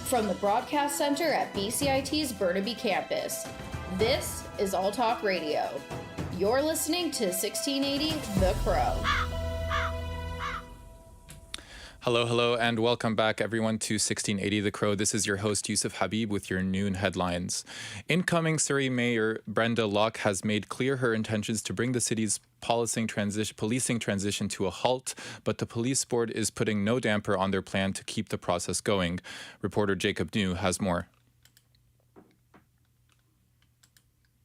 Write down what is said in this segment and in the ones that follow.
From the Broadcast Center at BCIT's Burnaby Campus, this is All Talk Radio. You're listening to 1680 The Crow. Hello, and welcome back, everyone, to 1680 The Crow. This is your host, Yusuf Habib, with your noon headlines. Incoming Surrey Mayor Brenda Locke has made clear her intentions to bring the city's policing transition to a halt, but the police board is putting no damper on their plan to keep the process going. Reporter Jacob New has more.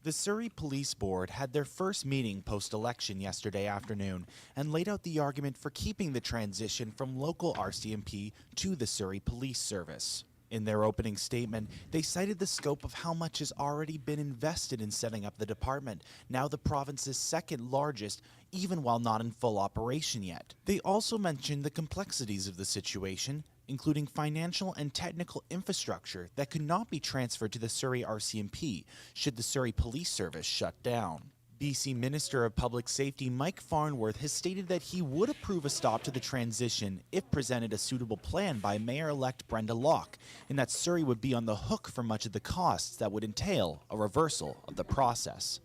The Surrey Police Board had their first meeting post-election yesterday afternoon and laid out the argument for keeping the transition from local RCMP to the Surrey Police Service. In their opening statement, they cited the scope of how much has already been invested in setting up the department, now the province's second largest, even while not in full operation yet. They also mentioned the complexities of the situation, including financial and technical infrastructure that could not be transferred to the Surrey RCMP should the Surrey Police Service shut down. BC Minister of Public Safety Mike Farnworth has stated that he would approve a stop to the transition if presented a suitable plan by Mayor-elect Brenda Locke, and that Surrey would be on the hook for much of the costs that would entail a reversal of the process.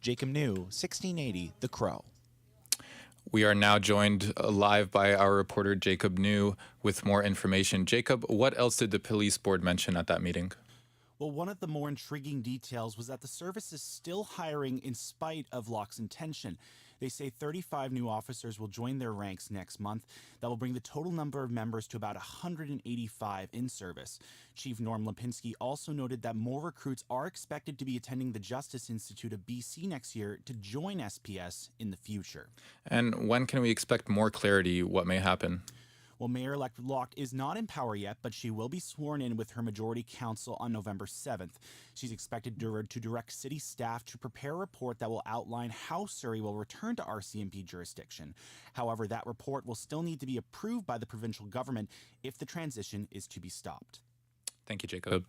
Jacob New, 1680 The Crow. We are now joined live by our reporter Jacob New with more information. Jacob, what else did the police board mention at that meeting? Well, one of the more intriguing details was that the service is still hiring in spite of Locke's intention. They say 35 new officers will join their ranks next month. That will bring the total number of members to about 185 in service. Chief Norm Lipinski also noted that more recruits are expected to be attending the Justice Institute of BC next year to join SPS in the future. And when can we expect more clarity what may happen? Well, Mayor-elect Locke is not in power yet, but she will be sworn in with her majority council on November 7th. She's expected to direct city staff to prepare a report that will outline how Surrey will return to RCMP jurisdiction. However, that report will still need to be approved by the provincial government if the transition is to be stopped. Thank you, Jacob.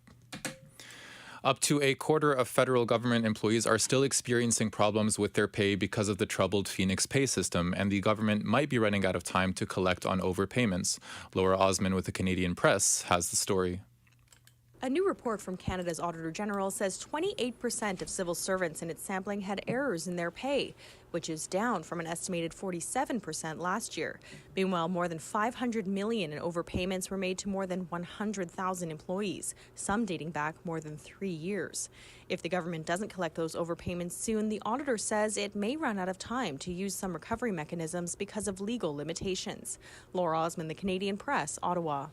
Up to a quarter of federal government employees are still experiencing problems with their pay because of the troubled Phoenix pay system, and the government might be running out of time to collect on overpayments. Laura Osman with the Canadian Press has the story. A new report from Canada's Auditor General says 28% of civil servants in its sampling had errors in their pay, which is down from an estimated 47% last year. Meanwhile, more than $500 million in overpayments were made to more than 100,000 employees, some dating back more than 3 years. If the government doesn't collect those overpayments soon, the auditor says it may run out of time to use some recovery mechanisms because of legal limitations. Laura Osman, the Canadian Press, Ottawa.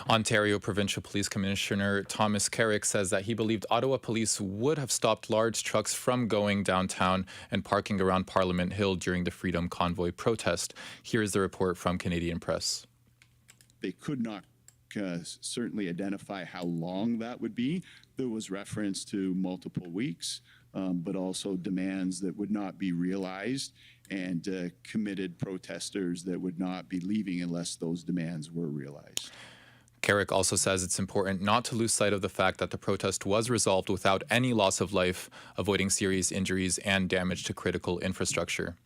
Ontario Provincial Police Commissioner Thomas Carrick says that he believed Ottawa police would have stopped large trucks from going downtown and parking around Parliament Hill during the Freedom Convoy protest. Here is the report from Canadian Press. They could not certainly identify how long that would be. There was reference to multiple weeks, but also demands that would not be realized and committed protesters that would not be leaving unless those demands were realized. Carrick also says it's important not to lose sight of the fact that the protest was resolved without any loss of life, avoiding serious injuries and damage to critical infrastructure.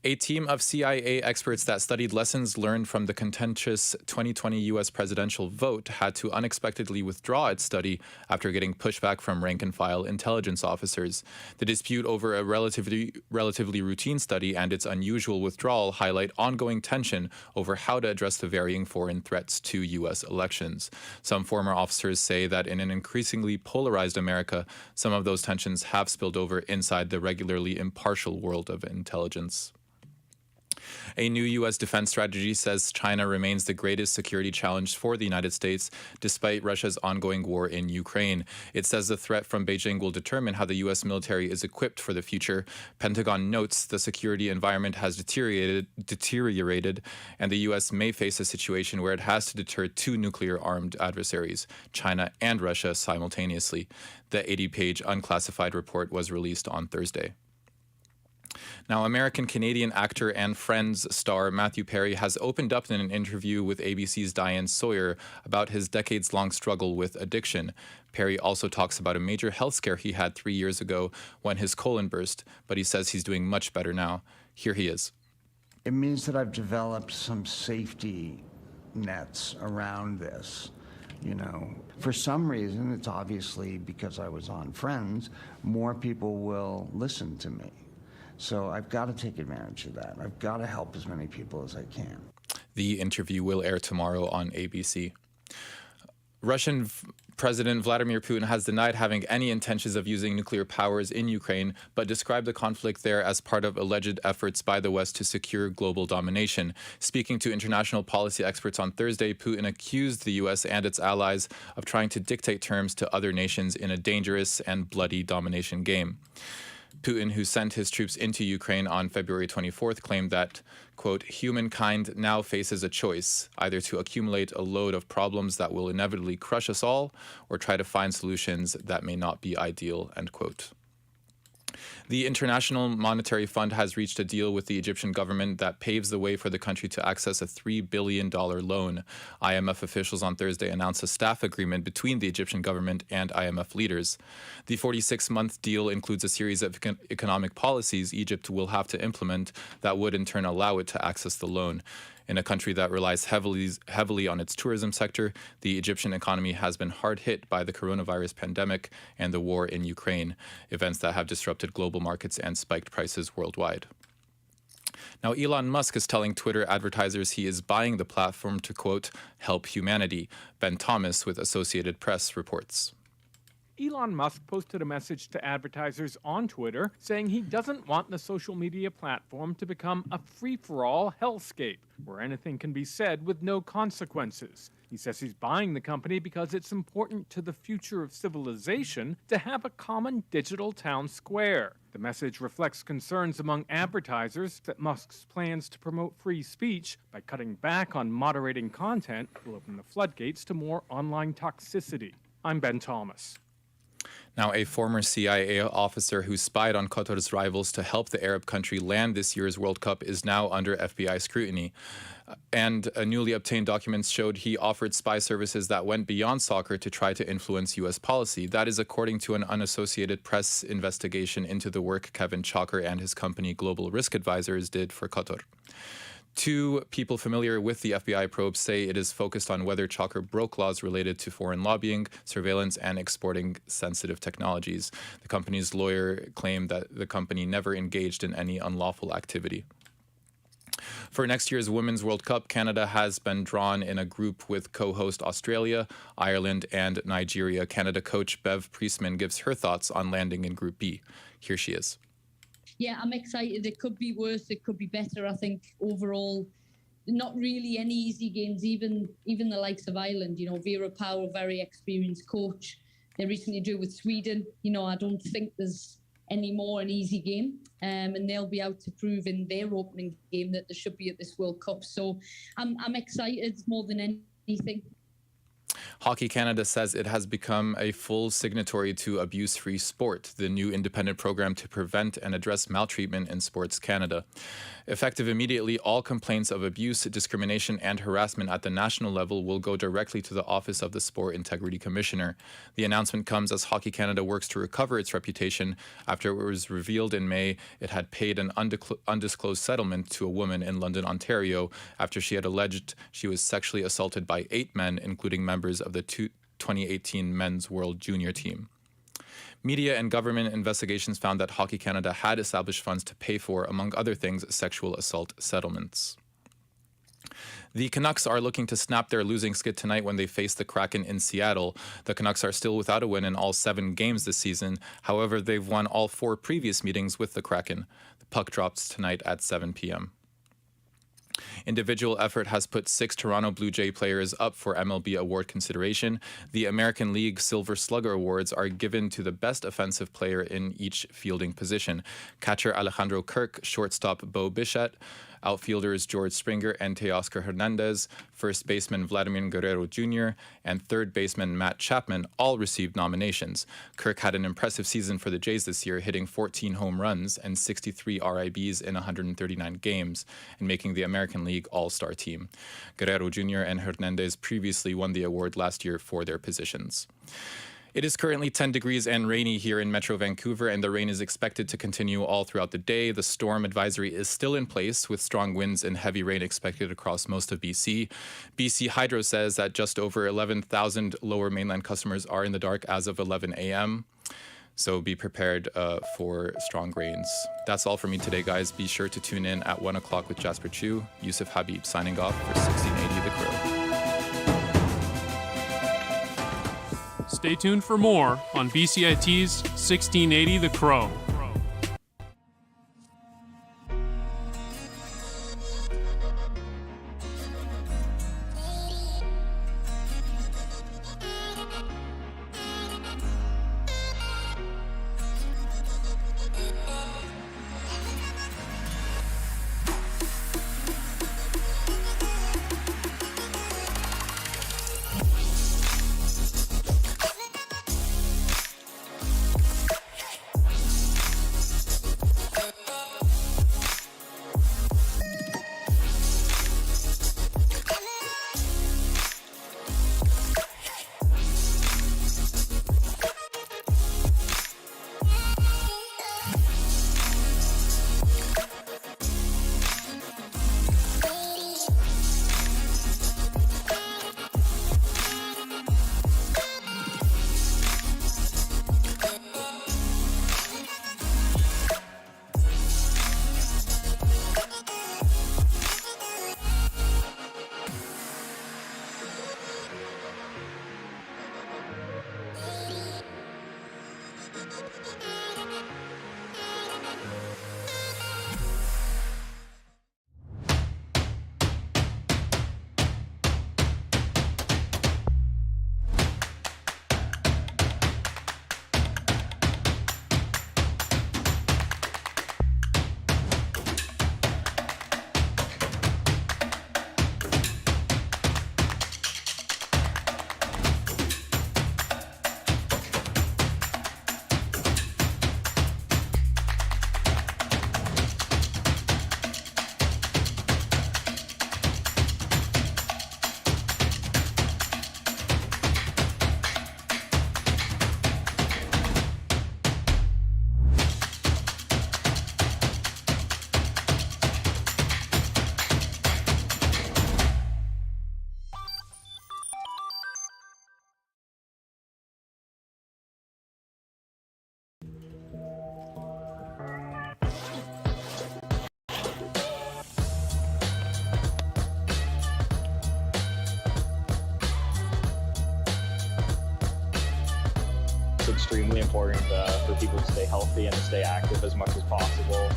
A team of CIA experts that studied lessons learned from the contentious 2020 U.S. presidential vote had to unexpectedly withdraw its study after getting pushback from rank-and-file intelligence officers. The dispute over a relatively routine study and its unusual withdrawal highlight ongoing tension over how to address the varying foreign threats to U.S. elections. Some former officers say that in an increasingly polarized America, some of those tensions have spilled over inside the regularly impartial world of intelligence. A new U.S. defense strategy says China remains the greatest security challenge for the United States, despite Russia's ongoing war in Ukraine. It says the threat from Beijing will determine how the U.S. military is equipped for the future. Pentagon notes the security environment has deteriorated, and the U.S. may face a situation where it has to deter two nuclear-armed adversaries, China and Russia, simultaneously. The 80-page unclassified report was released on Thursday. Now, American-Canadian actor and Friends star Matthew Perry has opened up in an interview with ABC's Diane Sawyer about his decades-long struggle with addiction. Perry also talks about a major health scare he had 3 years ago when his colon burst, but he says he's doing much better now. Here he is. It means that I've developed some safety nets around this. you know. For some reason, it's obviously because I was on Friends, more people will listen to me. So I've got to take advantage of that. I've got to help as many people as I can. The interview will air tomorrow on ABC. Russian President Vladimir Putin has denied having any intentions of using nuclear powers in Ukraine, but described the conflict there as part of alleged efforts by the West to secure global domination. Speaking to international policy experts on Thursday, Putin accused the U.S. and its allies of trying to dictate terms to other nations in a dangerous and bloody domination game. Putin, who sent his troops into Ukraine on February 24th, claimed that, quote, humankind now faces a choice, either to accumulate a load of problems that will inevitably crush us all, or try to find solutions that may not be ideal, end quote. The International Monetary Fund has reached a deal with the Egyptian government that paves the way for the country to access a $3 billion loan. IMF officials on Thursday announced a staff agreement between the Egyptian government and IMF leaders. The 46-month deal includes a series of economic policies Egypt will have to implement that would in turn allow it to access the loan. In a country that relies heavily on its tourism sector, the Egyptian economy has been hard hit by the coronavirus pandemic and the war in Ukraine, events that have disrupted global markets and spiked prices worldwide. Now, Elon Musk is telling Twitter advertisers he is buying the platform to, quote, help humanity. Ben Thomas with Associated Press reports. Elon Musk posted a message to advertisers on Twitter saying he doesn't want the social media platform to become a free-for-all hellscape where anything can be said with no consequences. He says he's buying the company because it's important to the future of civilization to have a common digital town square. The message reflects concerns among advertisers that Musk's plans to promote free speech by cutting back on moderating content will open the floodgates to more online toxicity. I'm Ben Thomas. Now, a former CIA officer who spied on Qatar's rivals to help the Arab country land this year's World Cup is now under FBI scrutiny. And newly obtained documents showed he offered spy services that went beyond soccer to try to influence U.S. policy. That is according to an unassociated press investigation into the work Kevin Chalker and his company Global Risk Advisors did for Qatar. Two people familiar with the FBI probe say it is focused on whether Chalker broke laws related to foreign lobbying, surveillance, and exporting sensitive technologies. The company's lawyer claimed that the company never engaged in any unlawful activity. For next year's Women's World Cup, Canada has been drawn in a group with co-host Australia, Ireland, and Nigeria. Canada coach Bev Priestman gives her thoughts on landing in Group B. Here she is. Yeah, I'm excited. It could be worse. It could be better. I think overall, not really any easy games. Even the likes of Ireland, you know, Vera Pauw, very experienced coach. They recently drew with Sweden. You know, I don't think there's any more an easy game. And they'll be out to prove in their opening game that they should be at this World Cup. So I'm excited more than anything. Hockey Canada says it has become a full signatory to Abuse-Free Sport, the new independent program to prevent and address maltreatment in Sports Canada. Effective immediately, all complaints of abuse, discrimination, and harassment at the national level will go directly to the Office of the Sport Integrity Commissioner. The announcement comes as Hockey Canada works to recover its reputation after it was revealed in May it had paid an undisclosed settlement to a woman in London, Ontario, after she had alleged she was sexually assaulted by 8 men, including members of the 2018 Men's World Junior team. Media and government investigations found that Hockey Canada had established funds to pay for, among other things, sexual assault settlements. The Canucks are looking to snap their losing skid tonight when they face the Kraken in Seattle. The Canucks are still without a win in all 7 games this season. However, they've won all 4 previous meetings with the Kraken. The puck drops tonight at 7 p.m. Individual effort has put 6 Toronto Blue Jay players up for MLB award consideration. The American League Silver Slugger Awards are given to the best offensive player in each fielding position. Catcher Alejandro Kirk, shortstop Bo Bichette, outfielders George Springer and Teoscar Hernandez, first baseman Vladimir Guerrero Jr., and third baseman Matt Chapman all received nominations. Kirk had an impressive season for the Jays this year, hitting 14 home runs and 63 RIBs in 139 games, and making the American League All-Star team. Guerrero Jr. and Hernandez previously won the award last year for their positions. It is currently 10 degrees and rainy here in Metro Vancouver, and the rain is expected to continue all throughout the day. The storm advisory is still in place, with strong winds and heavy rain expected across most of BC. BC Hydro says that just over 11,000 Lower Mainland customers are in the dark as of 11 a.m., so be prepared for strong rains. That's all for me today, guys. Be sure to tune in at 1 o'clock with Jasper Chu. Yusuf Habib signing off for 1680 The Crow. Stay tuned for more on BCIT's 1680 The Crow. It's extremely important for people to stay healthy and to stay active as much as possible.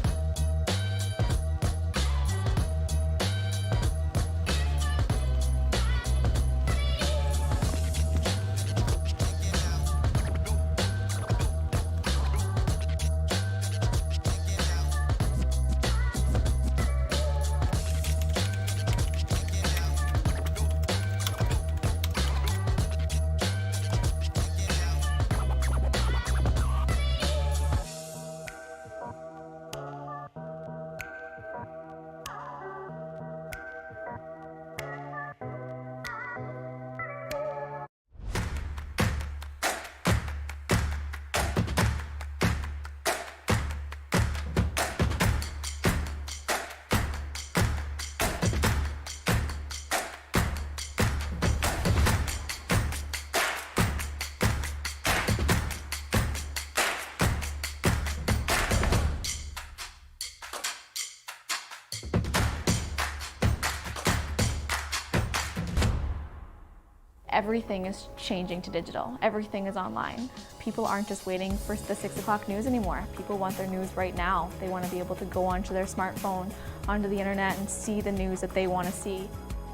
Everything is changing to digital. Everything is online. People aren't just waiting for the 6 o'clock news anymore. People want their news right now. They want to be able to go onto their smartphone, onto the internet, and see the news that they want to see.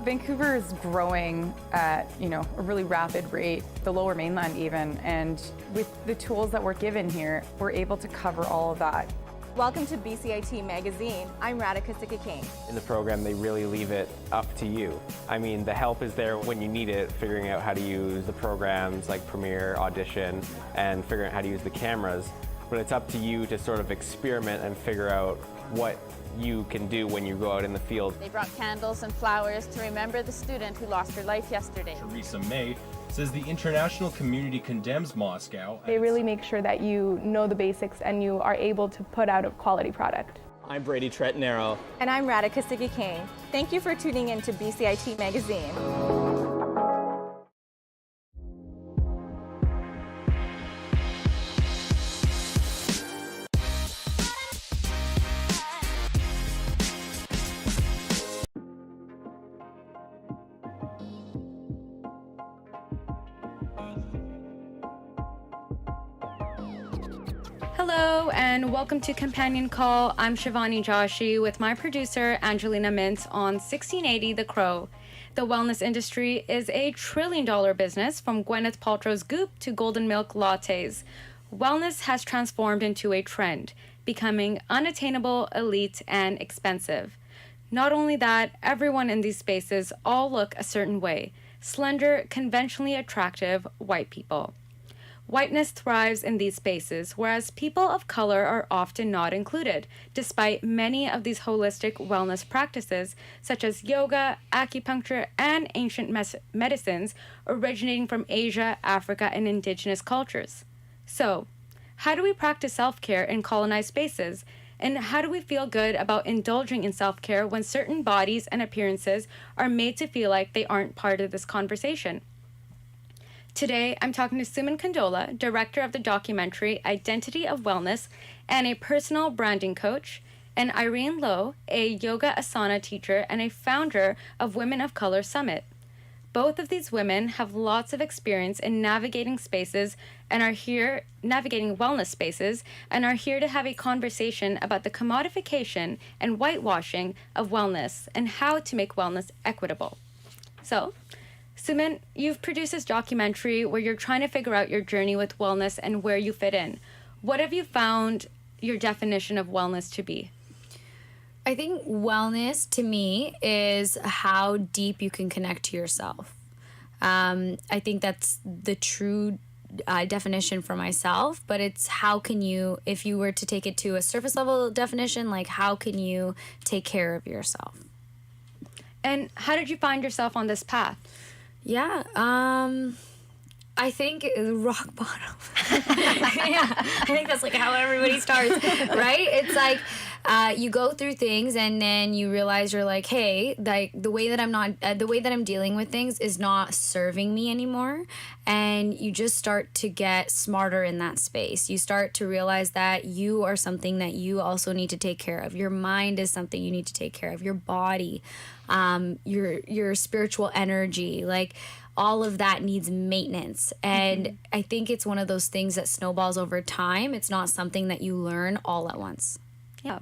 Vancouver is growing at, a really rapid rate, the Lower Mainland even, and with the tools that we're given here, we're able to cover all of that. Welcome to BCIT Magazine. I'm Radhika Sikka-King. In the program, they really leave it up to you. I mean, the help is there when you need it, figuring out how to use the programs like Premiere, Audition, and figuring out how to use the cameras. But it's up to you to sort of experiment and figure out what you can do when you go out in the field. They brought candles and flowers to remember the student who lost her life yesterday. Theresa May says the international community condemns Moscow. They really make sure that you know the basics and you are able to put out a quality product. I'm Brady Tretanero. And I'm Radhika Siggi-King. Thank you for tuning in to BCIT Magazine. Hello and welcome to Companion Call. I'm Shivani Joshi with my producer Angelina Mintz on 1680 The Crow. The wellness industry is a $1 trillion business, from Gwyneth Paltrow's Goop to golden milk lattes. Wellness has transformed into a trend, becoming unattainable, elite, and expensive. Not only that, everyone in these spaces all look a certain way: slender, conventionally attractive white people. Whiteness thrives in these spaces, whereas people of color are often not included, despite many of these holistic wellness practices, such as yoga, acupuncture, and ancient medicines originating from Asia, Africa, and indigenous cultures. So, how do we practice self-care in colonized spaces? And how do we feel good about indulging in self-care when certain bodies and appearances are made to feel like they aren't part of this conversation? Today, I'm talking to Suman Kandola, director of the documentary Identity of Wellness and a personal branding coach, and Irene Lowe, a yoga asana teacher and a founder of Women of Color Summit. Both of these women have lots of experience in navigating wellness spaces, and are here to have a conversation about the commodification and whitewashing of wellness and how to make wellness equitable. So, Suman, you've produced this documentary where you're trying to figure out your journey with wellness and where you fit in. What have you found your definition of wellness to be? I think wellness to me is how deep you can connect to yourself. I think that's the true definition for myself, but it's how can you, if you were to take it to a surface level definition, like how can you take care of yourself? And how did you find yourself on this path? Yeah, I think rock bottom. Yeah, I think that's like how everybody starts, right? It's like you go through things and then you realize you're like, hey, like the way that I'm dealing with things is not serving me anymore, and you just start to get smarter in that space. You start to realize that you are something that you also need to take care of. Your mind is something you need to take care of. Your body, your spiritual energy, like all of that needs maintenance. And I think it's one of those things that snowballs over time. It's not something that you learn all at once. Yeah.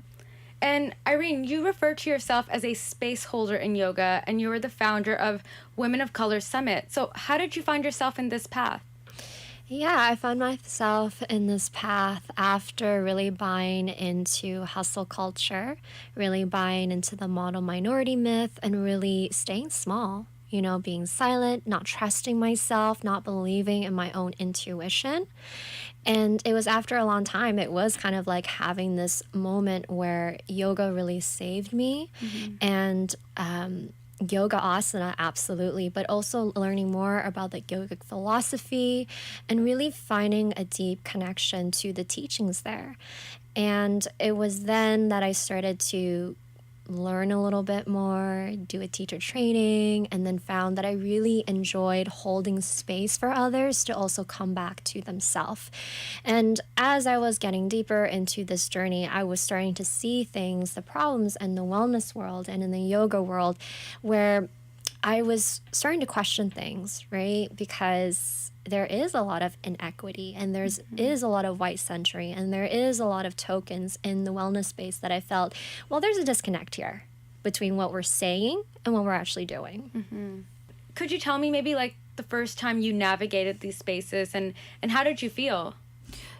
And Irene, you refer to yourself as a space holder in yoga, and you are the founder of Women of Color Summit. So how did you find yourself in this path? Yeah, I found myself in this path after really buying into hustle culture, really buying into the model minority myth, and really staying small. You know, being silent, not trusting myself, not believing in my own intuition. And it was after a long time, it was kind of like having this moment where yoga really saved me. And yoga asana, absolutely, but also learning more about the yogic philosophy and really finding a deep connection to the teachings there. And it was then that I started to learn a little bit more, do a teacher training, and then found that I really enjoyed holding space for others to also come back to themselves. And as I was getting deeper into this journey, I was starting to see things, the problems in the wellness world and in the yoga world, where I was starting to question things, right? Because there is a lot of inequity, and is a lot of white century, and there is a lot of tokens in the wellness space that I felt, well, there's a disconnect here between what we're saying and what we're actually doing. Could you tell me maybe like the first time you navigated these spaces, and how did you feel?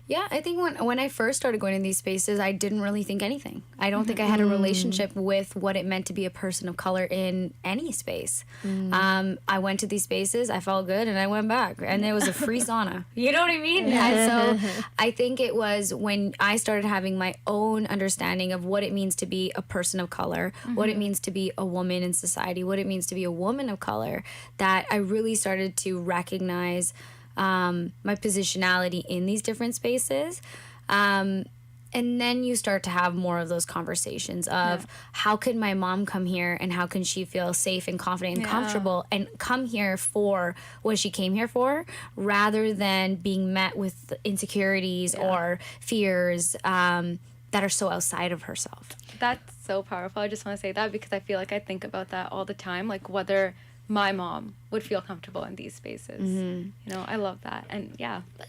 Yeah, I think when I first started going in these spaces, I didn't really think anything. I don't think I had a relationship with what it meant to be a person of color in any space. I went to these spaces, I felt good, and I went back. And it was a free sauna. You know what I mean? And so I think it was when I started having my own understanding of what it means to be a person of color, what it means to be a woman in society, what it means to be a woman of color, that I really started to recognize my positionality in these different spaces. And then you start to have more of those conversations of how can my mom come here and how can she feel safe and confident and comfortable and come here for what she came here for, rather than being met with insecurities or fears that are so outside of herself. That's so powerful. I just want to say that because I feel like I think about that all the time, like whether my mom would feel comfortable in these spaces. You know, I love that. And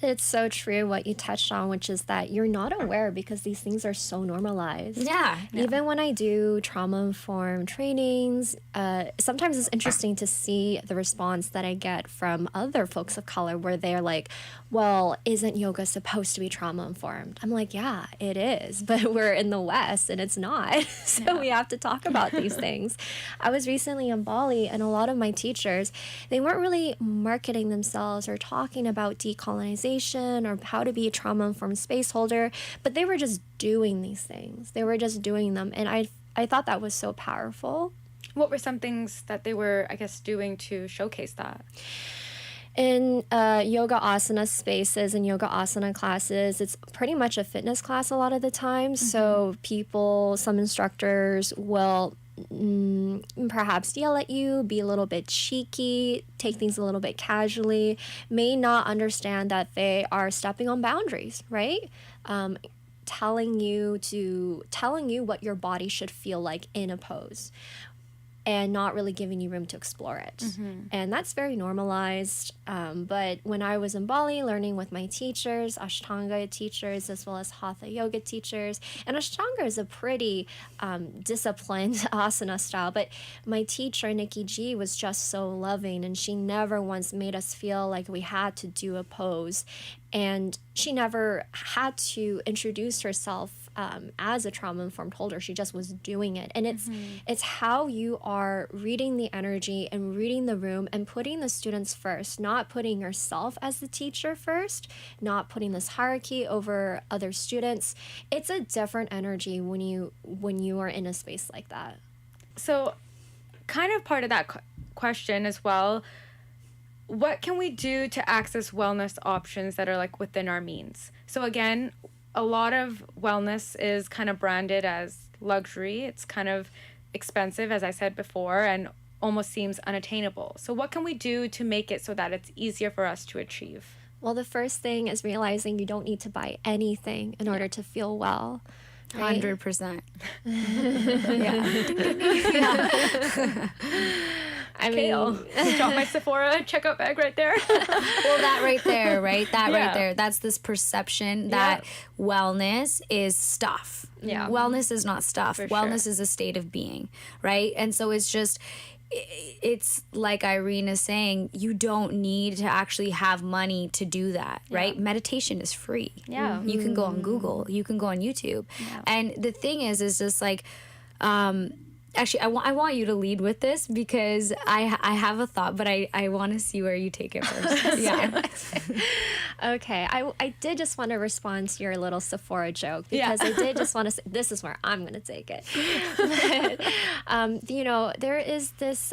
It's so true what you touched on, which is that you're not aware because these things are so normalized. Even when I do trauma-informed trainings, sometimes it's interesting to see the response that I get from other folks of color where they're like, well, isn't yoga supposed to be trauma-informed? I'm like, yeah, it is, but we're in the West and it's not. So we have to talk about these things. I was recently in Bali and a lot of my teachers, they weren't really marketing themselves or talking about decolonization or how to be a trauma-informed space holder, but they were just doing these things. They were just doing them. And I thought that was so powerful. What were some things that they were, I guess, doing to showcase that? In yoga asana spaces and yoga asana classes, it's pretty much a fitness class a lot of the time. So some instructors will perhaps yell at you, be a little bit cheeky, take things a little bit casually, may not understand that they are stepping on boundaries, right? Telling you what your body should feel like in a pose, and not really giving you room to explore it. And that's very normalized. But when I was in Bali learning with my teachers, Ashtanga teachers, as well as Hatha yoga teachers, and Ashtanga is a pretty disciplined asana style, but my teacher, Nikki G, was just so loving, and she never once made us feel like we had to do a pose. And she never had to introduce herself as a trauma-informed holder. She just was doing it. And it's how you are reading the energy and reading the room and putting the students first, not putting yourself as the teacher first, not putting this hierarchy over other students. It's a different energy when you are in a space like that. So kind of part of that question as well, what can we do to access wellness options that are like within our means? So again, a lot of wellness is kind of branded as luxury. It's kind of expensive, as I said before, and almost seems unattainable. So what can we do to make it so that it's easier for us to achieve? Well, the first thing is realizing you don't need to buy anything in order to feel well. Right? 100%. I mean, drop my Sephora checkout bag right there. Well, that right there, right? That right there. That's this perception that wellness is stuff. Wellness is not stuff. Wellness is a state of being, right? And so it's like Irene is saying, you don't need to actually have money to do that, right? Meditation is free. You can go on Google, you can go on YouTube. And the thing is just like, actually, I want you to lead with this because I have a thought, but I want to see where you take it first. Okay, I did just want to respond to your little Sephora joke because I did just want to say, this is where I'm going to take it. But, there is this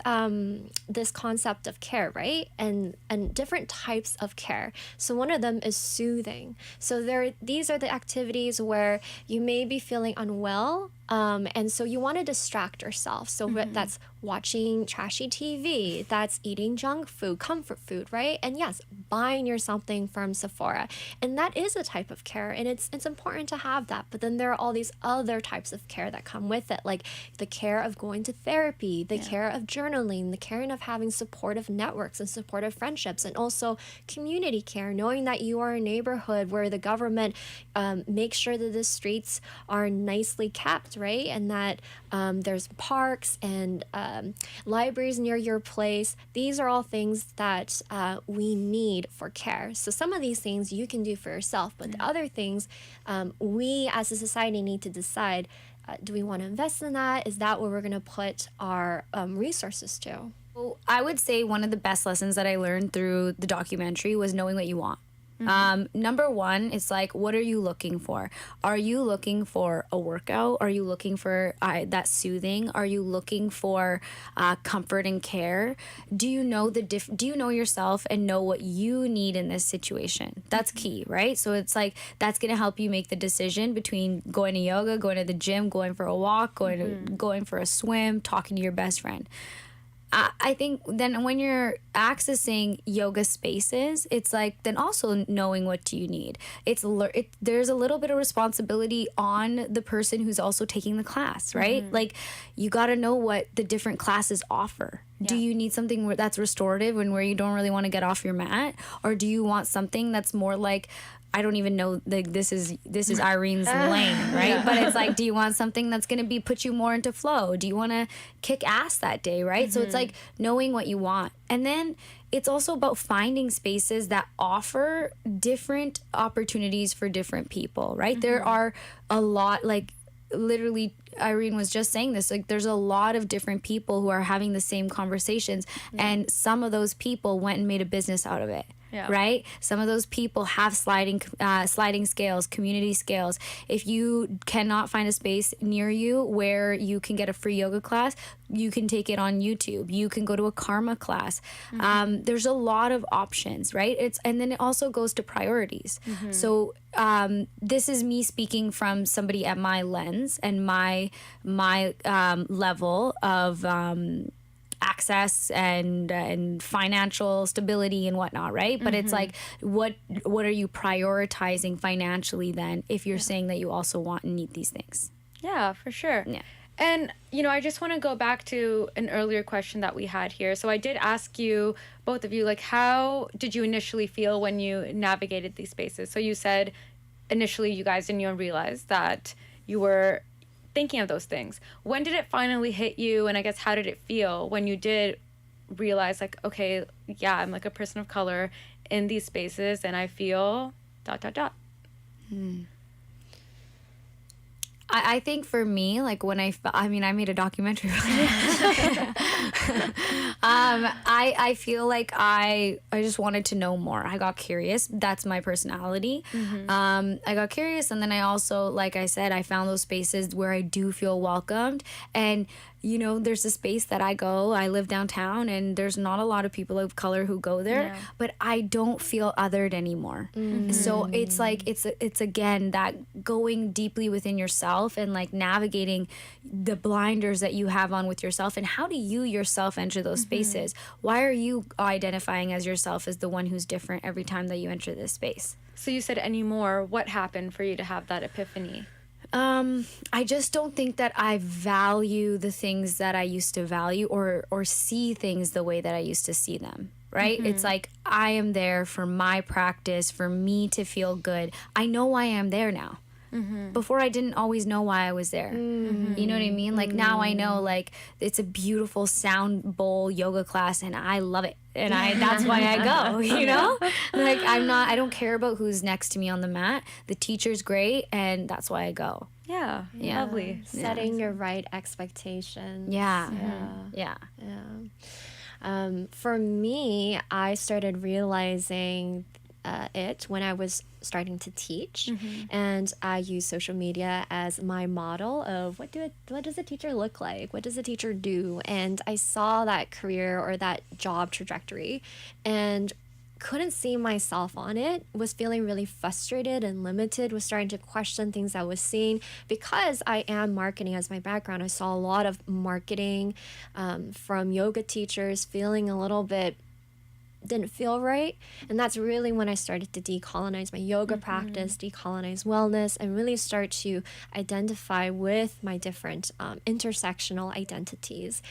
this concept of care, right? And different types of care. So one of them is soothing. So these are the activities where you may be feeling unwell, and so you want to distract yourself. So that's watching trashy TV, that's eating junk food, comfort food, right? And yes, buying your something from Sephora. And that is a type of care, and it's important to have that. But then there are all these other types of care that come with it, like the care of going to therapy, the care of journaling, the caring of having supportive networks and supportive friendships, and also community care, knowing that you are a neighborhood where the government makes sure that the streets are nicely kept, right? And that there's parks and libraries near your place. These are all things that we need for care. So some of these things you can do for yourself, but the other things we as a society need to decide, do we want to invest in that? Is that where we're going to put our resources to? Well, I would say one of the best lessons that I learned through the documentary was knowing what you want. Number one, it's like, what are you looking for? Are you looking for a workout? Are you looking for that soothing? Are you looking for comfort and care? Do you know do you know yourself and know what you need in this situation? That's key, right? So it's like, that's going to help you make the decision between going to yoga, going to the gym, going for a walk, going for a swim, talking to your best friend. I think then when you're accessing yoga spaces, it's like then also knowing what do you need. There's a little bit of responsibility on the person who's also taking the class, right? Like, you got to know what the different classes offer. Yeah. Do you need something that's restorative and where you don't really want to get off your mat, or do you want something that's more like, I don't even know, like, this is Irene's lane, right? Yeah. But it's like, do you want something that's going to put you more into flow? Do you want to kick ass that day, right? So it's like knowing what you want. And then it's also about finding spaces that offer different opportunities for different people, right? There are a lot, like, literally, Irene was just saying this, like, there's a lot of different people who are having the same conversations, and some of those people went and made a business out of it. Yeah. Right? Some of those people have sliding scales, community scales. If you cannot find a space near you where you can get a free yoga class, you can take it on YouTube. You can go to a karma class. There's a lot of options, right? And then it also goes to priorities. So this is me speaking from somebody at my lens and my level of access and financial stability and whatnot, right? But it's like, what are you prioritizing financially then, if you're saying that you also want and need these things? Yeah, for sure. Yeah. And, I just want to go back to an earlier question that we had here. So I did ask you, both of you, like, how did you initially feel when you navigated these spaces? So you said initially you guys didn't even realize that you were thinking of those things. When did it finally hit you? And I guess, how did it feel when you did realize, like, okay, yeah, I'm like a person of color in these spaces and I feel ... I think for me, like, when I made a documentary. I feel like I just wanted to know more. I got curious. That's my personality. I got curious, and then I also, like I said, I found those spaces where I do feel welcomed. And there's a space that I live downtown, and there's not a lot of people of color who go there, but I don't feel othered anymore. So it's like, it's again, that going deeply within yourself and like navigating the blinders that you have on with yourself, and how do you yourself enter those spaces? Why are you identifying as yourself as the one who's different every time that you enter this space? So you said anymore. What happened for you to have that epiphany? I just don't think that I value the things that I used to value, or see things the way that I used to see them, right? It's like, I am there for my practice, for me to feel good. I know why I'm there now. Before, I didn't always know why I was there. You know what I mean? Like, now I know, like, it's a beautiful sound bowl yoga class and I love it. And that's why I go, Like, I don't care about who's next to me on the mat. The teacher's great, and that's why I go. Yeah. Lovely. Setting your right expectations. Yeah. For me, I started realizing it when I was starting to teach, and I use social media as my model of what does a teacher look like? What does a teacher do? And I saw that career or that job trajectory and couldn't see myself on it, was feeling really frustrated and limited, was starting to question things I was seeing. Because I am marketing as my background, I saw a lot of marketing from yoga teachers, feeling a little bit didn't feel right. And that's really when I started to decolonize my yoga practice, decolonize wellness, and really start to identify with my different intersectional identities.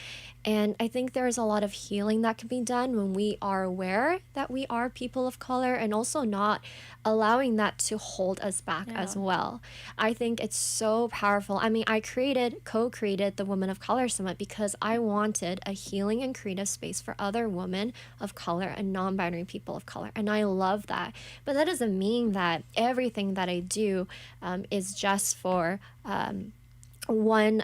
And I think there's a lot of healing that can be done when we are aware that we are people of color, and also not allowing that to hold us back as well. I think it's so powerful. I mean, I co-created the Women of Color Summit because I wanted a healing and creative space for other women of color and non-binary people of color. And I love that. But that doesn't mean that everything that I do is just for one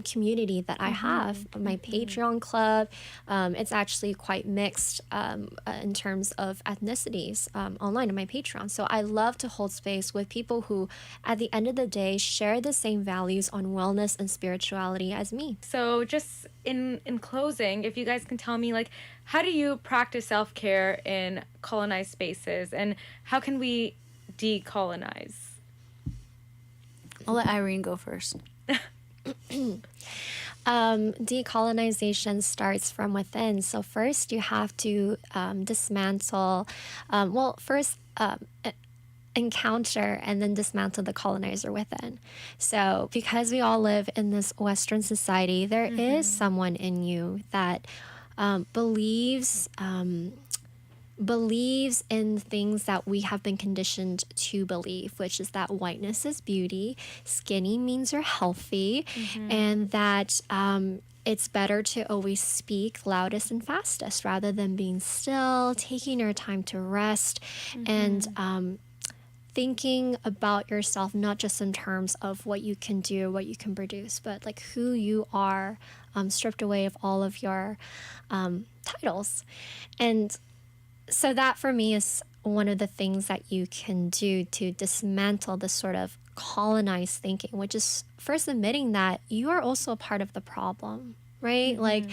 community that I have, my Patreon club. It's actually quite mixed in terms of ethnicities online on my Patreon. So I love to hold space with people who, at the end of the day, share the same values on wellness and spirituality as me. So just in closing, if you guys can tell me, like, how do you practice self-care in colonized spaces, and how can we decolonize? I'll let Irene go first. Decolonization starts from within. So first you have to dismantle, encounter and then dismantle the colonizer within. So because we all live in this Western society, there is someone in you that believes in things that we have been conditioned to believe, which is that whiteness is beauty, skinny means you're healthy, and that it's better to always speak loudest and fastest rather than being still, taking your time to rest, and thinking about yourself not just in terms of what you can do, what you can produce, but like who you are, stripped away of all of your titles. And so that for me is one of the things that you can do to dismantle this sort of colonized thinking, which is first admitting that you are also a part of the problem, right? Like,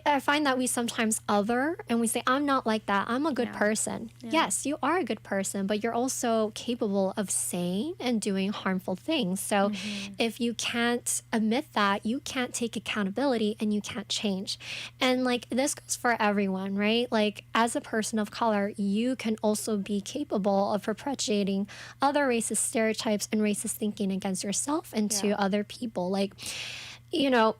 I find that we sometimes other and we say, I'm not like that, I'm a good person. Yes, you are a good person, but you're also capable of saying and doing harmful things. So if you can't admit that, you can't take accountability and you can't change. And like, this goes for everyone, right? Like, as a person of color, you can also be capable of perpetuating other racist stereotypes and racist thinking against yourself and to other people. Like, you know,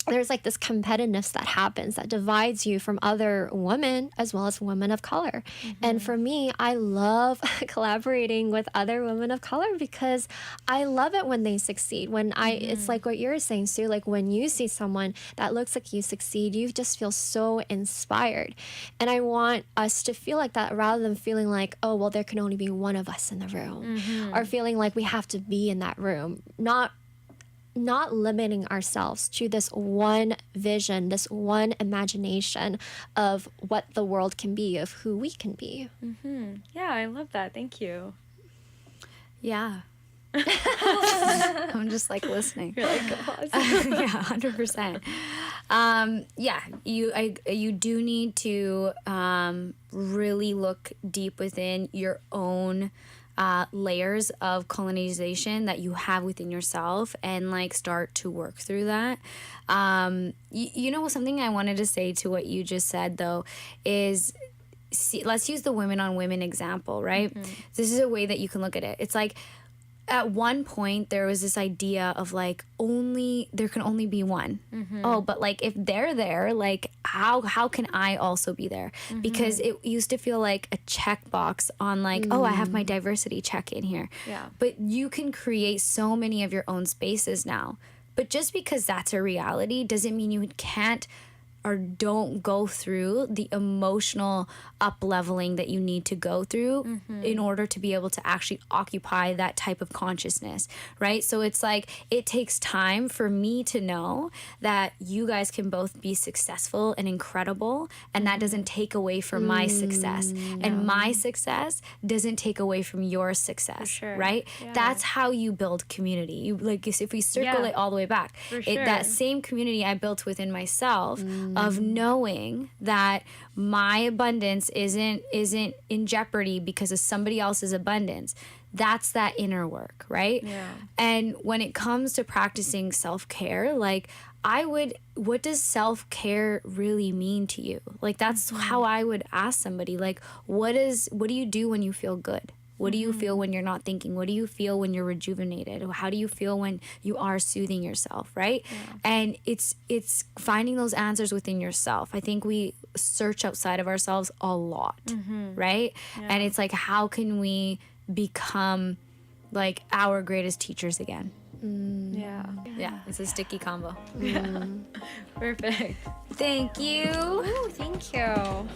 there's like this competitiveness that happens that divides you from other women as well as women of color. And for me, I love collaborating with other women of color because I love it when they succeed. When it's like what you're saying, Sue, like when you see someone that looks like you succeed, you just feel so inspired. And I want us to feel like that rather than feeling like, oh, well, there can only be one of us in the room, or feeling like we have to be in that room. Not limiting ourselves to this one vision, this one imagination of what the world can be, of who we can be. Yeah, I love that. Thank you. Yeah. I'm just like listening. You're like, pause. Yeah, 100%. You do need to really look deep within your own layers of colonization that you have within yourself and like start to work through that. You know, something I wanted to say to what you just said though is, let's use the women on women example, right? This is a way that you can look at it. It's like, at one point there was this idea of like there can only be one. Oh, but like if they're there, like how can I also be there? Because it used to feel like a checkbox on like, oh, I have my diversity check in here. But you can create so many of your own spaces now. But just because that's a reality doesn't mean you can't or don't go through the emotional up-leveling that you need to go through in order to be able to actually occupy that type of consciousness, right? So it's like, it takes time for me to know that you guys can both be successful and incredible, and that doesn't take away from my success. And my success doesn't take away from your success, right? That's how you build community. Like, if we circle it all the way back, that same community I built within myself, of knowing that my abundance isn't in jeopardy because of somebody else's abundance. That's that inner work, right? Yeah. And when it comes to practicing self-care, like what does self-care really mean to you? Like that's how I would ask somebody, like, what do you do when you feel good? What do you feel when you're not thinking? What do you feel when you're rejuvenated? How do you feel when you are soothing yourself, right? Yeah. And it's finding those answers within yourself. I think we search outside of ourselves a lot, right? Yeah. And it's like, how can we become like our greatest teachers again? Yeah, it's a sticky combo. Yeah. Perfect. Thank you. Ooh, thank you.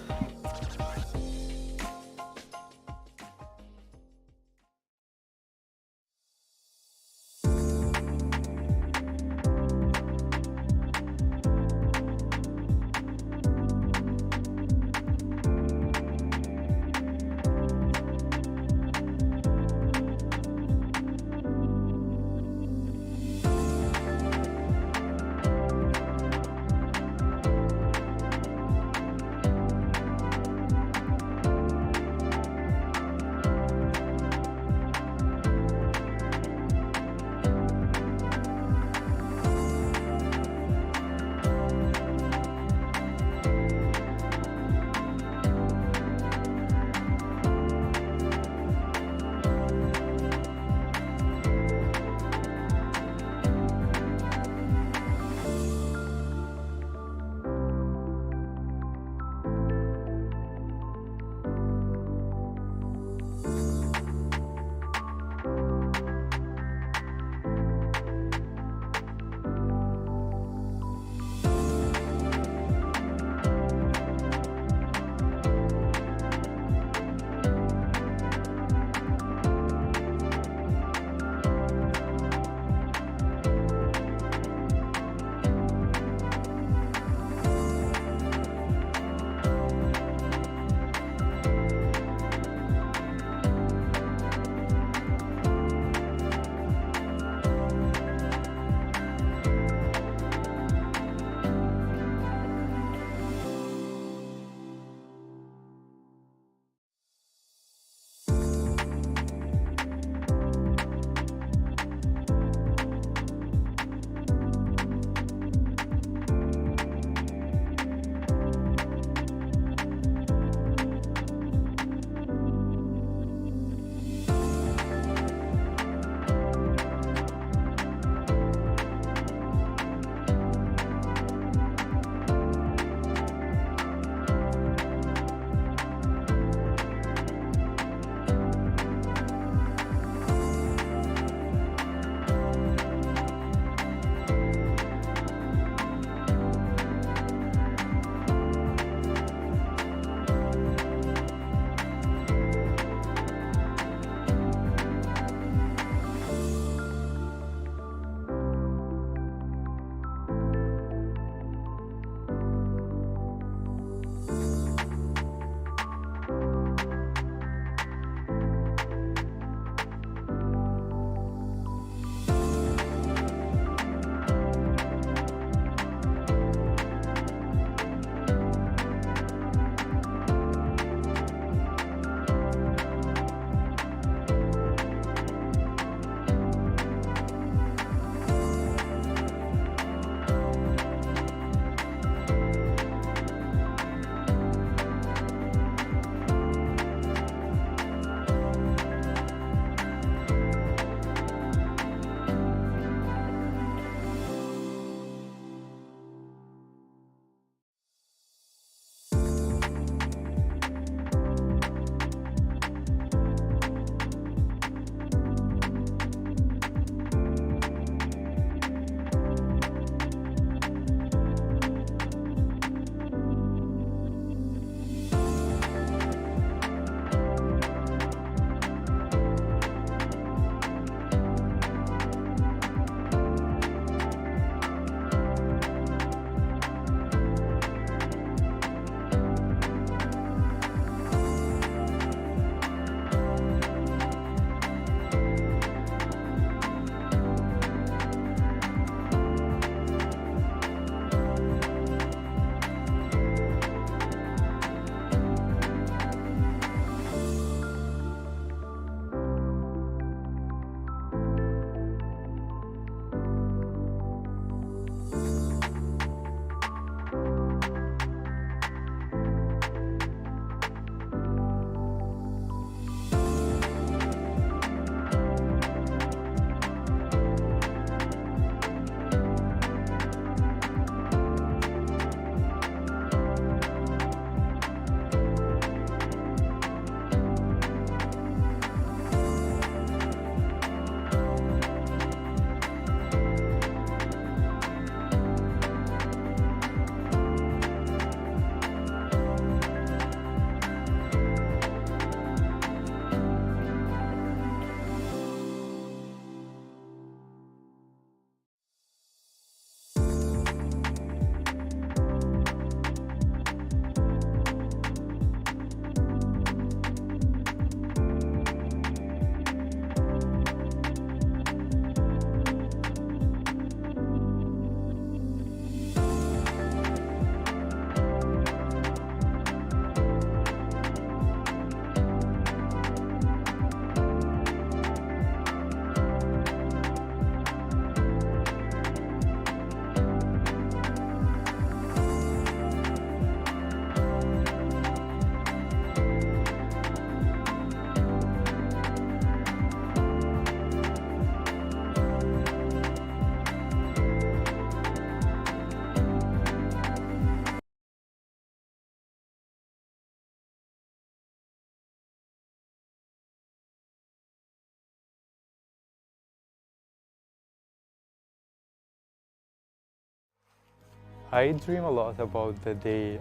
I dream a lot about the day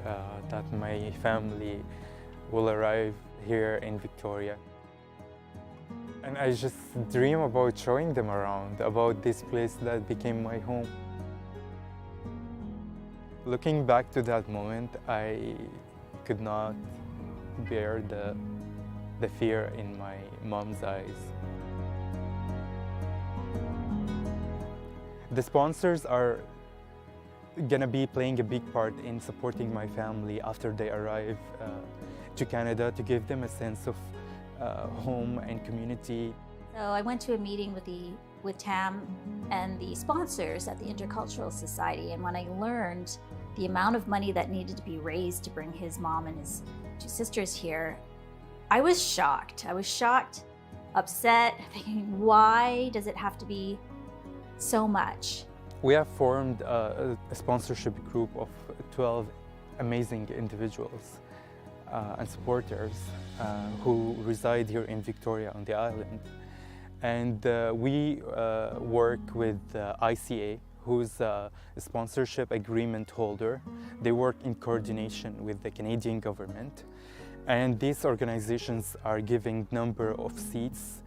that my family will arrive here in Victoria. And I just dream about showing them around, about this place that became my home. Looking back to that moment, I could not bear the fear in my mom's eyes. The sponsors are gonna be playing a big part in supporting my family after they arrive to Canada, to give them a sense of home and community. So I went to a meeting with Tam and the sponsors at the Intercultural Society, and when I learned the amount of money that needed to be raised to bring his mom and his two sisters here, I was shocked. I was shocked, upset, thinking, why does it have to be so much? We have formed a sponsorship group of 12 amazing individuals and supporters who reside here in Victoria on the island. And we work with ICA, who's a sponsorship agreement holder. They work in coordination with the Canadian government. And these organizations are giving number of seats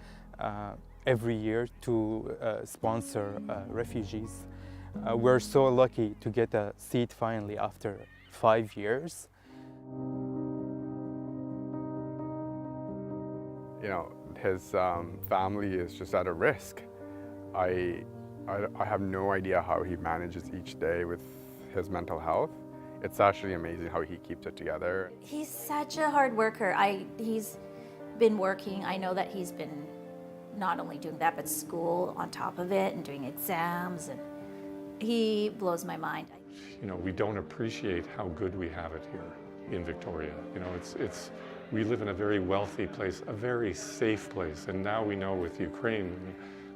every year to sponsor refugees. We're so lucky to get a seat finally after 5 years. You know, his family is just at a risk. I have no idea how he manages each day with his mental health. It's actually amazing how he keeps it together. He's such a hard worker. He's been working. I know that he's been not only doing that, but school on top of it and doing exams, and he blows my mind. You know, we don't appreciate how good we have it here in Victoria. You know, we live in a very wealthy place, a very safe place, and now we know with Ukraine,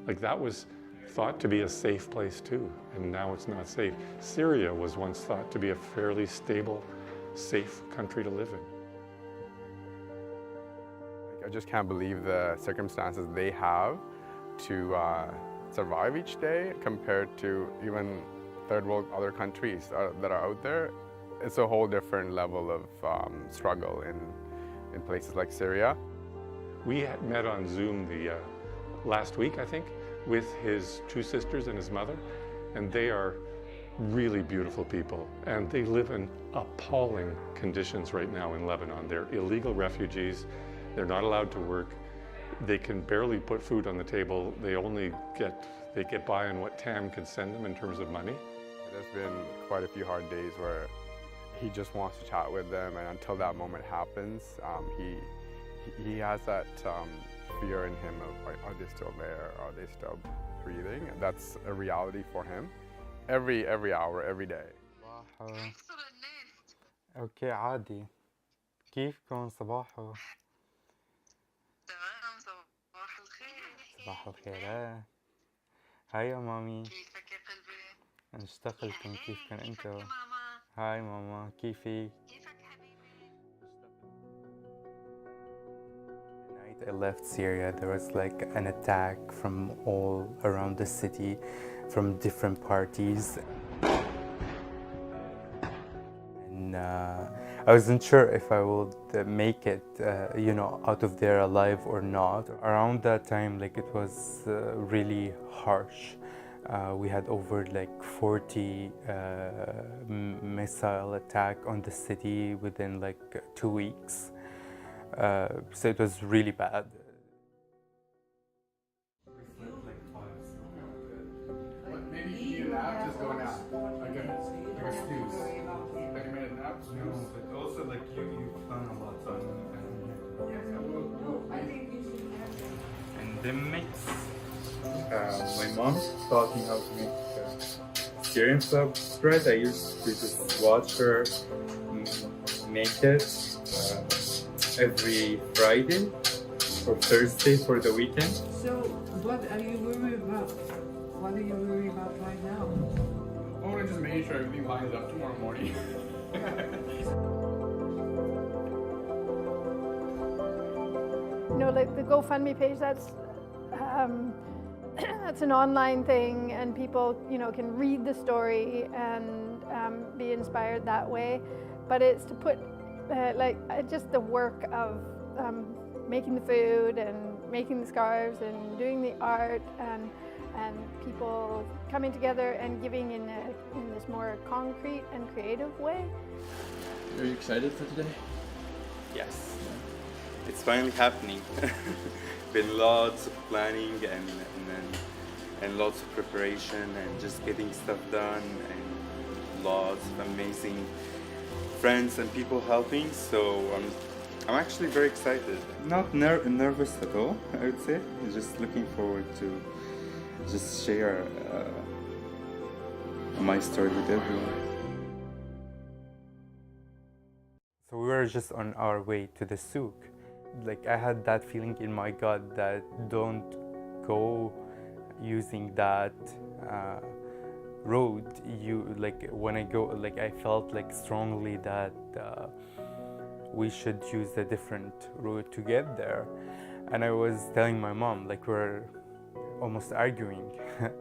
like that was thought to be a safe place too, and now it's not safe. Syria was once thought to be a fairly stable, safe country to live in. I just can't believe the circumstances they have to survive each day compared to even third world other countries that are out there. It's a whole different level of struggle in places like Syria. We had met on Zoom last week, I think, with his two sisters and his mother, and they are really beautiful people, and they live in appalling conditions right now in Lebanon. They're illegal refugees. They're not allowed to work. They can barely put food on the table. They get by on what TAM can send them in terms of money. There's been quite a few hard days where he just wants to chat with them, and until that moment happens, he has that fear in him of, like, are they still there? Are they still breathing? And that's a reality for him every hour, every day. اوكي عادي. كيفكم صباحو؟ تمام صباح الخير. صباح الخير. هاي يا مامي. كيفك يا قلبي؟ اشتغلتم كيفكم انتو؟ هاي ماما كيفك؟ I left Syria, there was like an attack from all around the city, from different parties. And I wasn't sure if I would make it, you know, out of there alive or not. Around that time, like, it was really harsh. We had over like 40 missile attack on the city within like 2 weeks. So it was really bad. Maybe you need a nap, just go nap. Like a snooze. Like a minute nap, snooze. No, but also like you've done a lot, so and the mix. My mom taught me how to make Syrian bread. I used to just watch her make it every Friday or Thursday for the weekend. So, what are you worried about? What are you worried about right now? I want to just make sure everything lines up tomorrow morning. You know, like the GoFundMe page, that's an online thing, and people, you know, can read the story and be inspired that way. But it's to put just the work of making the food and making the scarves and doing the art and people coming together and giving in this more concrete and creative way. Are you excited for today? Yes, it's finally happening. Been lots of planning and lots of preparation and just getting stuff done and lots of amazing friends and people helping. So I'm actually very excited. Not nervous at all, I would say. Just looking forward to just share my story with everyone. So we were just on our way to the souk. Like I had that feeling in my gut that don't go using that road. When I go, I felt strongly that we should use a different route to get there. And I was telling my mom, we're almost arguing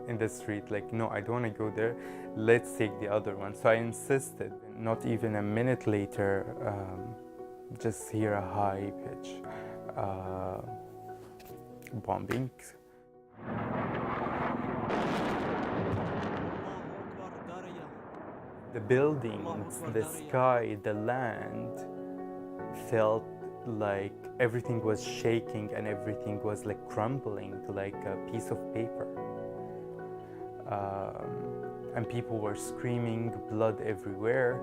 in the street, no, I don't want to go there, let's take the other one. So I insisted. Not even a minute later, just hear a high pitch bombing. The buildings, the sky, the land felt like everything was shaking and everything was crumbling like a piece of paper. And people were screaming, blood everywhere.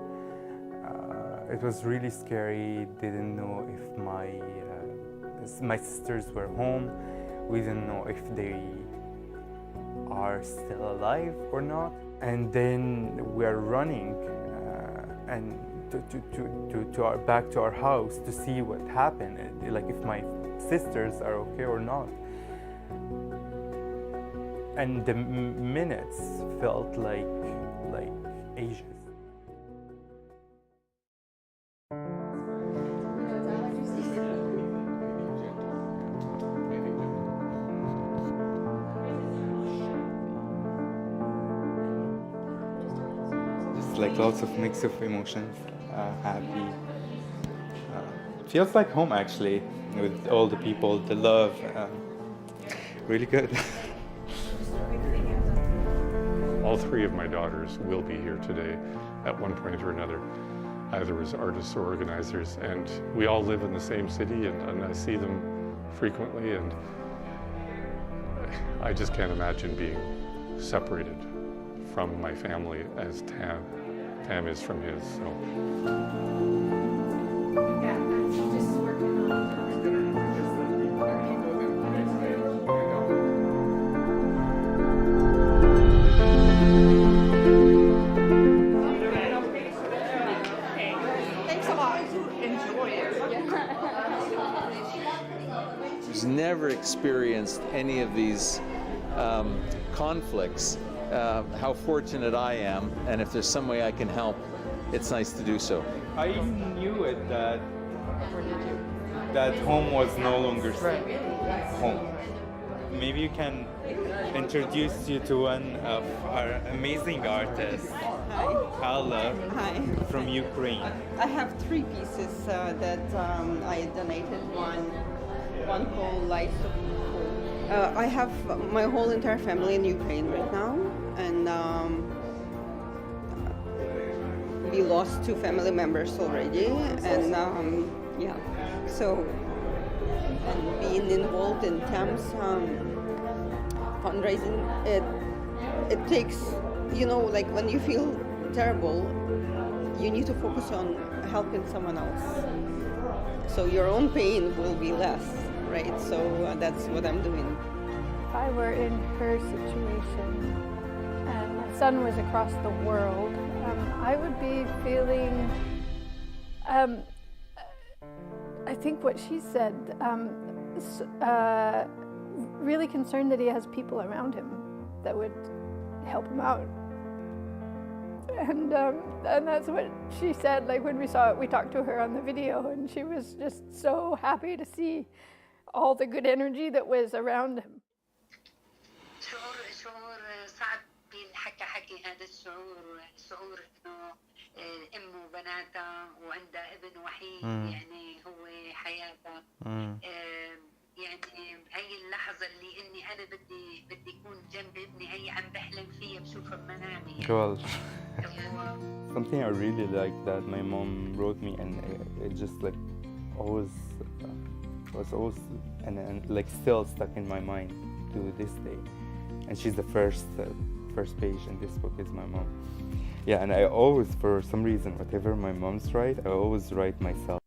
It was really scary. Didn't know if my sisters were home. We didn't know if they are still alive or not. And then we're running and back to our house to see what happened, if my sisters are okay or not. And the minutes felt like ages. Just lots of mix of emotions, happy. Feels like home actually, with all the people, the love, really good. All three of my daughters will be here today at one point or another, either as artists or organizers, and we all live in the same city and I see them frequently, and I just can't imagine being separated from my family as Tam is from his. Who's never experienced any of these conflicts, how fortunate I am, and if there's some way I can help, it's nice to do so. I knew it that home was no longer home. Maybe you can introduce you to one of our amazing artists, Hala, from Ukraine. I have 3 pieces that I donated. One called Lights of Hope. I have my whole entire family in Ukraine right now, and we lost 2 family members already, and so and being involved in Tam's fundraising, it takes, when you feel terrible, you need to focus on helping someone else, so your own pain will be less, right? So that's what I'm doing. If I were in her situation and my son was across the world, I would be feeling, I think what she said, really concerned that he has people around him that would help him out. And that's what she said, when we saw it, we talked to her on the video, and she was just so happy to see all the good energy that was around him. هذا الشعور، شعور إنه أم وبناتها وعندها ابن وحيد يعني هو حياتها. يعني هي اللحظة اللي إني أنا بدي أكون جنب ابني، هي عم بحلم فيها بشوفها بمنامي يعني. Well, something I really like that my mom wrote me, and it just like always was always and like still stuck in my mind to this day. And she's the first page in this book is my mom. Yeah, and I always, for some reason, whatever my mom's write, I always write myself.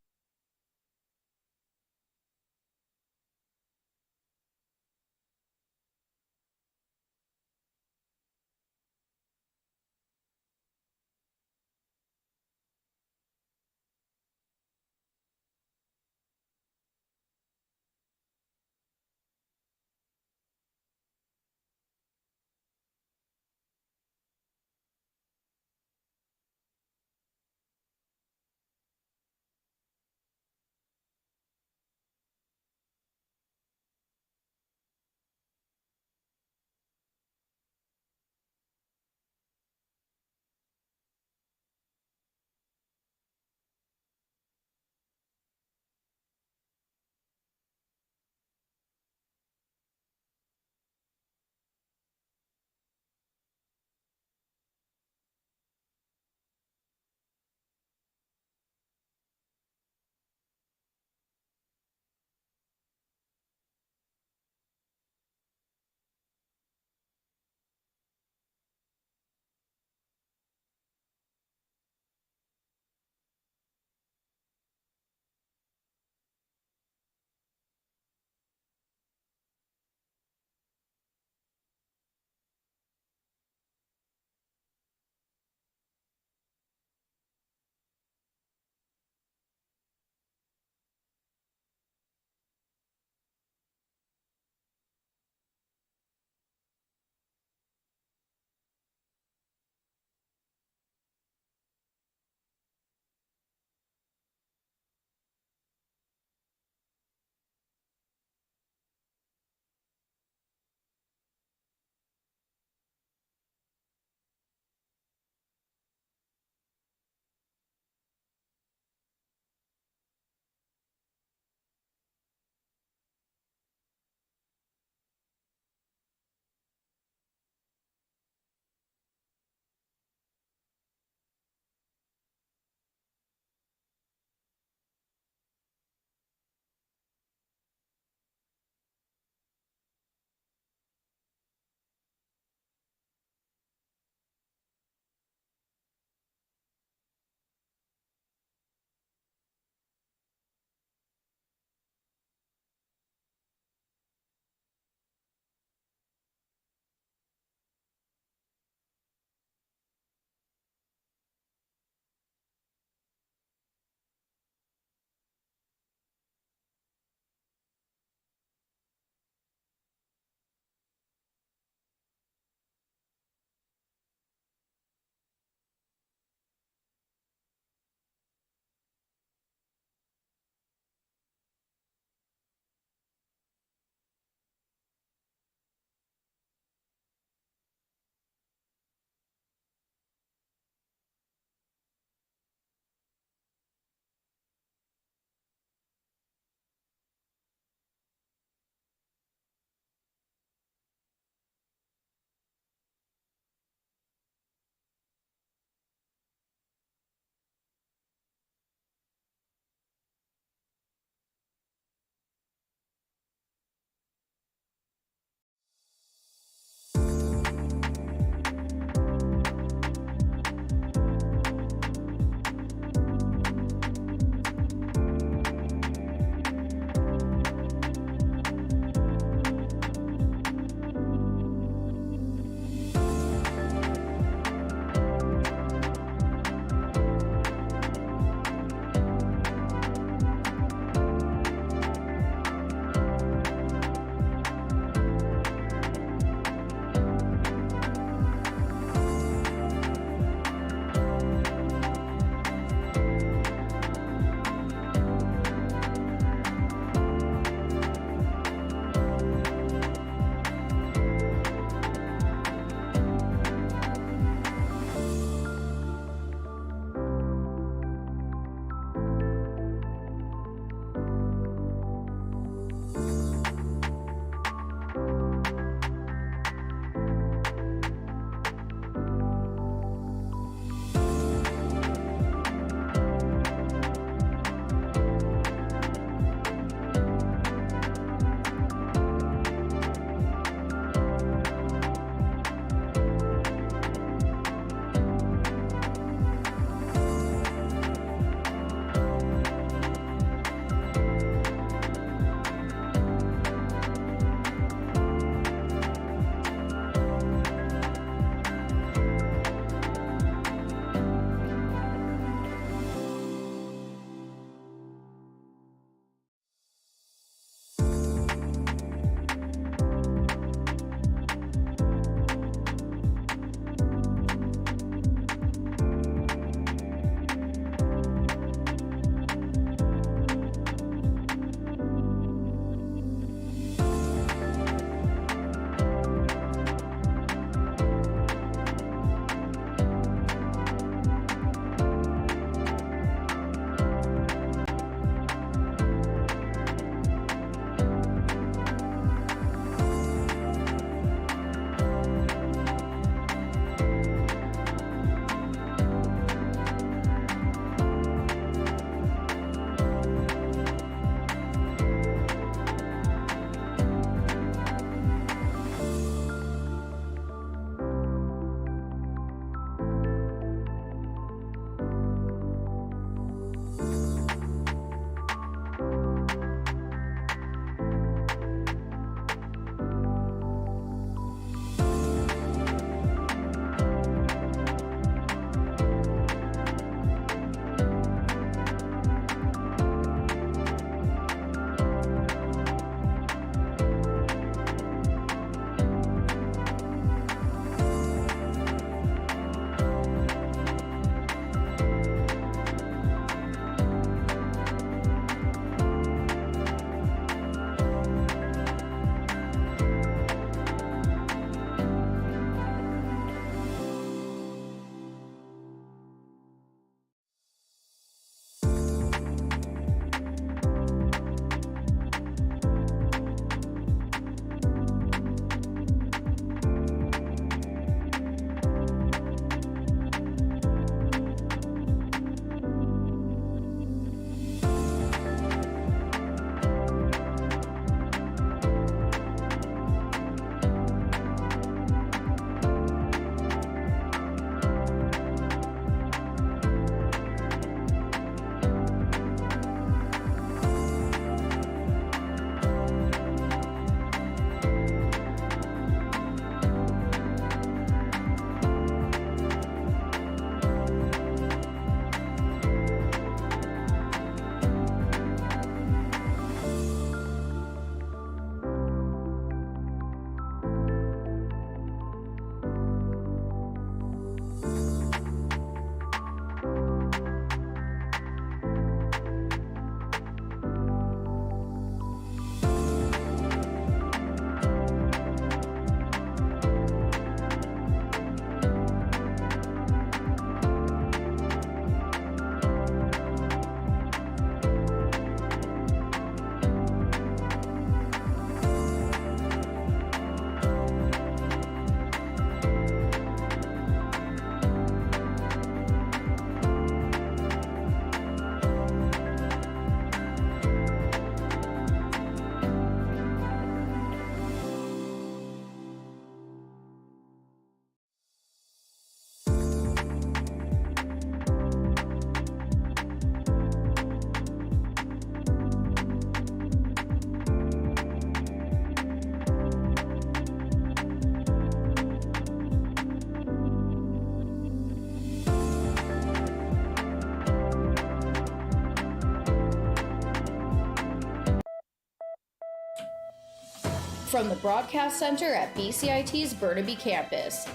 From the Broadcast Center at BCIT's Burnaby Campus,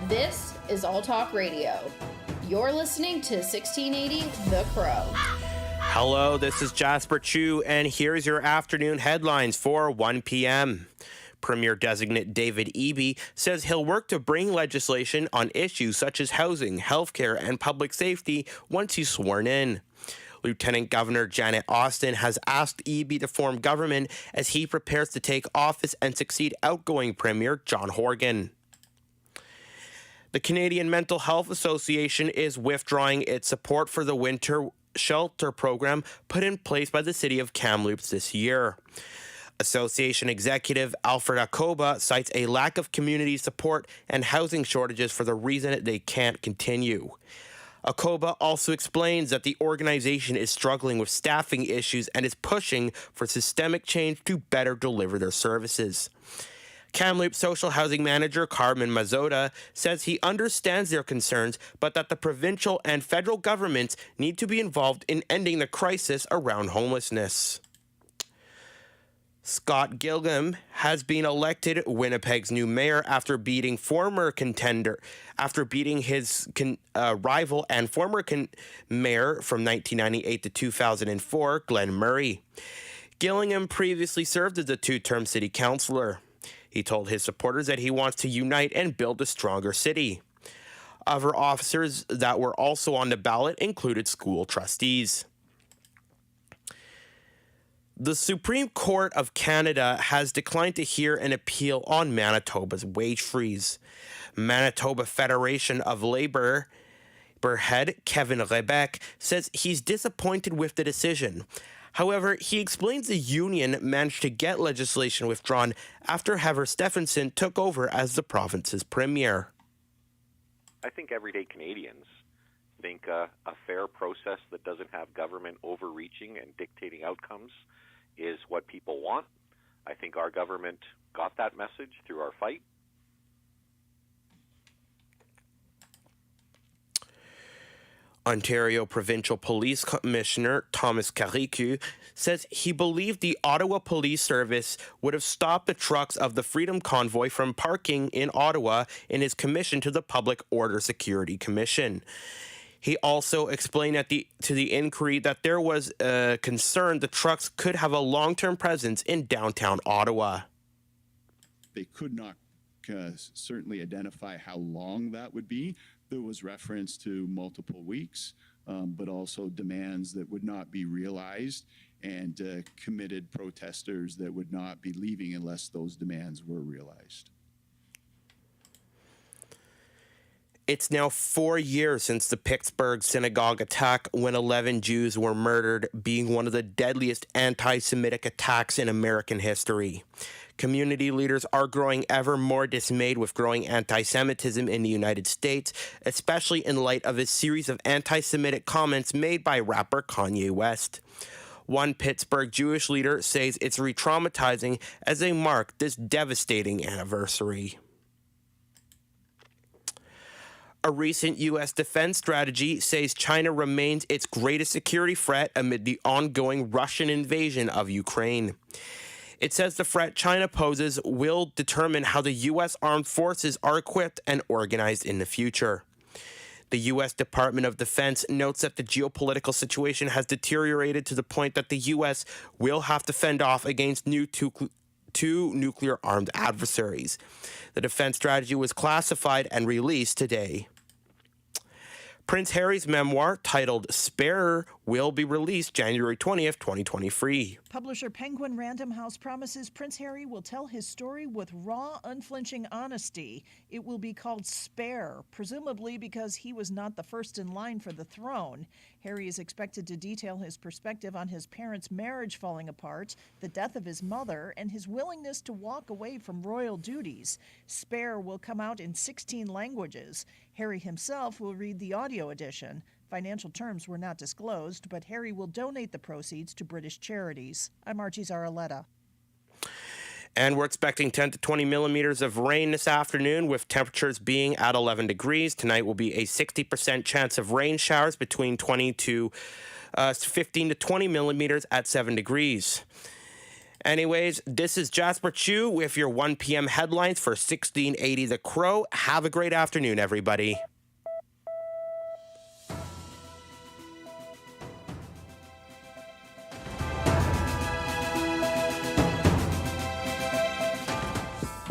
this is All Talk Radio. You're listening to 1680 The Crow. Hello, this is Jasper Chu, and here's your afternoon headlines for 1 p.m. Premier Designate David Eby says he'll work to bring legislation on issues such as housing, healthcare, and public safety once he's sworn in. Lieutenant Governor Janet Austin has asked Eby to form government as he prepares to take office and succeed outgoing Premier John Horgan. The Canadian Mental Health Association is withdrawing its support for the winter shelter program put in place by the city of Kamloops this year. Association executive Alfred Akoba cites a lack of community support and housing shortages for the reason they can't continue. Akoba also explains that the organization is struggling with staffing issues and is pushing for systemic change to better deliver their services. Kamloops Social Housing Manager Carmen Mazzotta says he understands their concerns, but that the provincial and federal governments need to be involved in ending the crisis around homelessness. Scott Gilgham has been elected Winnipeg's new mayor after beating his rival and former mayor from 1998 to 2004, Glenn Murray. Gillingham previously served as a two-term city councillor. He told his supporters that he wants to unite and build a stronger city. Other officers that were also on the ballot included school trustees. The Supreme Court of Canada has declined to hear an appeal on Manitoba's wage freeze. Manitoba Federation of Labour head Kevin Rebec says he's disappointed with the decision. However, he explains the union managed to get legislation withdrawn after Heather Stephenson took over as the province's premier. I think everyday Canadians think a fair process that doesn't have government overreaching and dictating outcomes is what people want. I think our government got that message through our fight. Ontario Provincial Police Commissioner Thomas Caricu says he believed the Ottawa Police Service would have stopped the trucks of the Freedom Convoy from parking in Ottawa in his commission to the Public Order Security Commission. He also explained to the inquiry that there was a concern the trucks could have a long-term presence in downtown Ottawa. They could not certainly identify how long that would be. There was reference to multiple weeks, but also demands that would not be realized and committed protesters that would not be leaving unless those demands were realized. It's now 4 years since the Pittsburgh synagogue attack when 11 Jews were murdered, being one of the deadliest anti-Semitic attacks in American history. Community leaders are growing ever more dismayed with growing anti-Semitism in the United States, especially in light of a series of anti-Semitic comments made by rapper Kanye West. One Pittsburgh Jewish leader says it's re-traumatizing as they mark this devastating anniversary. A recent U.S. defense strategy says China remains its greatest security threat amid the ongoing Russian invasion of Ukraine. It says the threat China poses will determine how the U.S. armed forces are equipped and organized in the future. The U.S. Department of Defense notes that the geopolitical situation has deteriorated to the point that the U.S. will have to fend off against two nuclear-armed adversaries. The defense strategy was classified and released today. Prince Harry's memoir, titled Spare, will be released January 20th, 2023. Publisher Penguin Random House promises Prince Harry will tell his story with raw, unflinching honesty. It will be called Spare, presumably because he was not the first in line for the throne. Harry is expected to detail his perspective on his parents' marriage falling apart, the death of his mother, and his willingness to walk away from royal duties. Spare will come out in 16 languages. Harry himself will read the audio edition. Financial terms were not disclosed, but Harry will donate the proceeds to British charities. I'm Archie Zaraletta. And we're expecting 10 to 20 millimeters of rain this afternoon, with temperatures being at 11 degrees. Tonight will be a 60% chance of rain showers between 15 to 20 millimeters at 7 degrees. Anyways, this is Jasper Chu with your 1 p.m. headlines for 1680 The Crow. Have a great afternoon, everybody.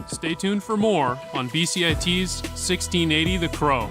Stay tuned for more on BCIT's 1680 The Crow.